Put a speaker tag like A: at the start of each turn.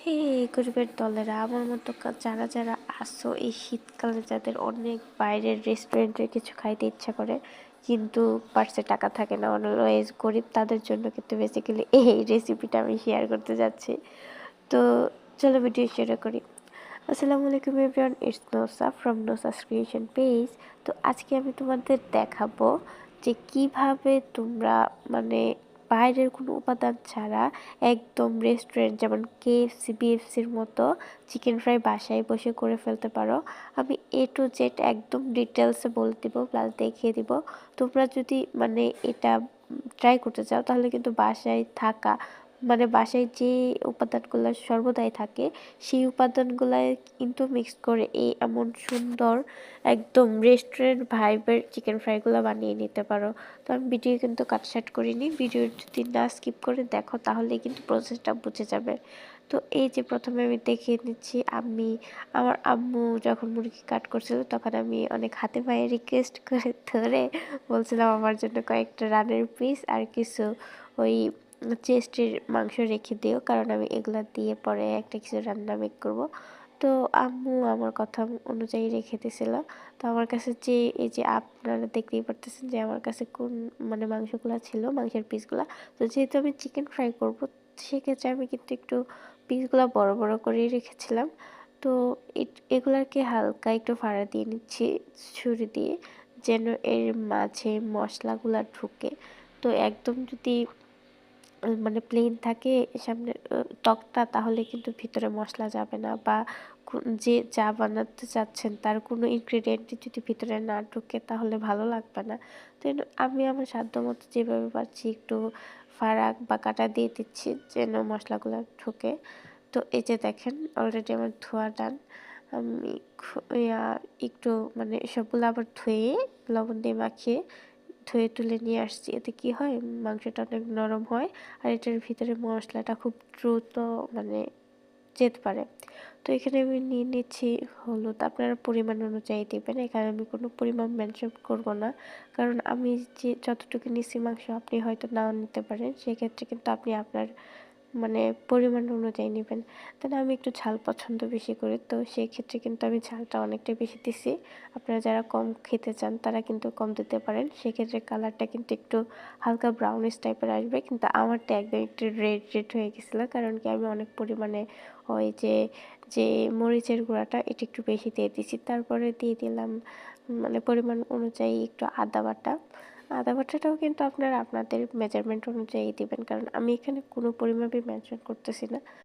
A: হে গরিবের দলেরা আমার মতো যারা যারা আসো এই শীতকালে, যাদের অনেক বাইরের রেস্টুরেন্টে কিছু খাইতে ইচ্ছা করে কিন্তু পার্সে টাকা থাকে না, অলওয়েজ গরিব, তাদের জন্য কিন্তু বেসিক্যালি এই রেসিপিটা আমি শেয়ার করতে যাচ্ছি। তো চলো ভিডিও শুরু করি। আসসালামু আলাইকুম everyone, it's Nosa from Nosa's creation page. তো আজকে আমি তোমাদের দেখাবো যে কিভাবে তোমরা মানে বাইরের কোনো উপাদান ছাড়া একদম রেস্টুরেন্ট যেমন কেএফসি বিএফসির মতো চিকেন ফ্রাই বাসায় বসে করে ফেলতে পারো। আমি এ টু জেড একদম ডিটেলসে বলে দিব, প্লাস দেখিয়ে দিব। তোমরা যদি এটা ট্রাই করতে চাও তাহলে কিন্তু বাসায় থাকা বাসায় যে উপাদানগুলো সর্বদাই থাকে সেই উপাদানগুলাই কিন্তু মিক্স করে এই এমন সুন্দর একদম রেস্টুরেন্ট ভাইবের চিকেন ফ্রাইগুলো বানিয়ে নিতে পারো। তো আমি ভিডিও কিন্তু কাটছাট করিনি, ভিডিও যদি না স্কিপ করে দেখো তাহলে কিন্তু প্রসেসটা বুঝে যাবে। তো এই যে প্রথমে আমি দেখিয়ে নিচ্ছি, আমার আম্মু যখন মুরগি কাট করছিল তখন আমি অনেক হাতে পায়ে রিকোয়েস্ট করে ধরে বলছিলাম আমার জন্য কয়েকটা রানের পিস আর কিছু ওই চেস্টের মাংস রেখে দিও, কারণ আমি এগুলা দিয়ে পরে একটা কিছু রান্না মেক করবো। তো আম্মু আমার কথা অনুযায়ী রেখে দিয়েছিল। তো আমার কাছে যে এই যে আপনারা দেখতেই পারতেছেন যে আমার কাছে কোন মাংসগুলো ছিল, মাংসের পিসগুলা। তো যেহেতু আমি চিকেন ফ্রাই করব সেক্ষেত্রে আমি কিন্তু একটু পিসগুলা বড় বড় করেই রেখেছিলাম। তো এগুলাকে হালকা একটু ফাড়া দিয়ে নিচ্ছি ছুরি দিয়ে, যেন এর মাঝে মশলাগুলা ঢুকে। তো একদম যদি প্লেন থাকে সামনের ত্বকটা, তাহলে কিন্তু ভিতরে মশলা যাবে না, বা যে যা বানাতে চাচ্ছেন তার কোনো ইনগ্রেডিয়েন্টই যদি ভিতরে না ঢুকে তাহলে ভালো লাগবে না। তো আমি আমার সাধ্য মতো যেভাবে পারছি একটু ফারাক বা কাটা দিয়ে দিচ্ছি যেন মশলাগুলো ঢুকে। তো এই যে দেখেন অলরেডি আমার ধোয়া ডান। আমি একটু সবগুলো আবার ধুয়ে লবণ দিয়ে মাখিয়ে ধুয়ে তুলে নিয়ে আসছি। এতে কি হয়, মাংসটা অনেক নরম হয় আর এটার ভিতরে মশলাটা খুব দ্রুত যেতে পারে। তো এখানে আমি নিয়ে নিচ্ছি হলুদ, আপনারা পরিমাণ অনুযায়ী দেবেন, এখানে আমি কোনো পরিমাণ মেনশন করব না, কারণ আমি যে যতটুকু নিচ্ছি মাংস আপনি হয়তো নাও নিতে পারেন, সেক্ষেত্রে কিন্তু আপনি আপনার পরিমাণ অনুযায়ী নেবেন। তাহলে আমি একটু ঝাল পছন্দ বেশি করি, তো সেই ক্ষেত্রে কিন্তু আমি ঝালটা অনেকটা বেশি দিছি। আপনারা যারা কম খেতে চান তারা কিন্তু কম দিতে পারেন, সেক্ষেত্রে কালারটা কিন্তু একটু হালকা ব্রাউনিশ টাইপের আসবে। কিন্তু আমারটা একদম একটু রেড রেড হয়ে গেছিলো, কারণ কি আমি অনেক পরিমাণে ওই যে যে মরিচের গুঁড়াটা এটা একটু বেশি দিয়ে দিছি। তারপরে দিয়ে দিলাম পরিমাণ অনুযায়ী একটু আদা বাটা। আদা বাটাটাও কিন্তু আপনারা আপনাদের মেজারমেন্ট অনুযায়ী দিবেন, কারণ আমি এখানে কোনো পরিমাপই মেনশন করতেছি না।